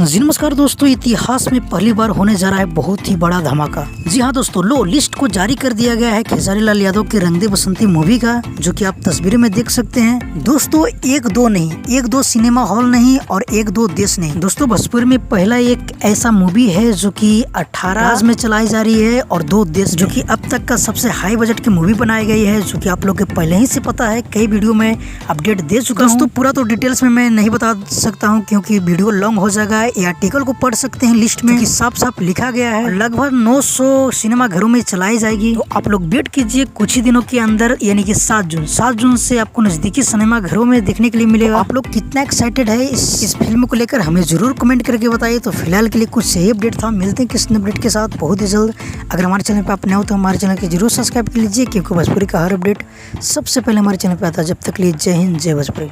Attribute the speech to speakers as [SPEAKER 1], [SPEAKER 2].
[SPEAKER 1] जी नमस्कार दोस्तों, इतिहास में पहली बार होने जा रहा है बहुत ही बड़ा धमाका। जी हाँ दोस्तों, लो लिस्ट को जारी कर दिया गया है खेसारी लाल यादव की रंग दे बसंती मूवी का, जो कि आप तस्वीरें में देख सकते हैं। दोस्तों एक दो नहीं, एक दो सिनेमा हॉल नहीं और एक दो देश नहीं, दोस्तों भोजपुर में पहला एक ऐसा मूवी है जो कि 18 राज्य में चलाई जा रही है और 2 देश, जो कि अब तक का सबसे हाई बजट की मूवी बनाई गई है, जो कि आप लोग के पहले ही से पता है, कई वीडियो में अपडेट दे चुका हूँ। दोस्तों पूरा तो डिटेल्स में मैं नहीं बता सकता हूँ क्योंकि वीडियो लॉन्ग हो जाएगा। ये आर्टिकल को पढ़ सकते हैं, लिस्ट में साफ साफ लिखा गया है। लगभग 900 सिनेमा घरों में चलाई जाएगी, तो आप लोग वेट कीजिए कुछ ही दिनों के अंदर, यानी कि 7 जून से आपको नजदीकी सिनेमा घरों में देखने के लिए मिलेगा। आप लोग कितना एक्साइटेड है इस फिल्म को लेकर हमें जरूर कमेंट करके बताइए। तो फिलहाल के लिए कुछ सही अपडेट था, मिलते हैं किस अपडेट के साथ बहुत ही जल्द। अगर हमारे चैनल पर आप नए हो तो हमारे चैनल को जरूर सब्सक्राइब कर लीजिए, क्योंकि भोजपुरी का हर अपडेट सबसे पहले हमारे चैनल पर आता है। जब तक लिए जय हिंद, जय भोजपुरी।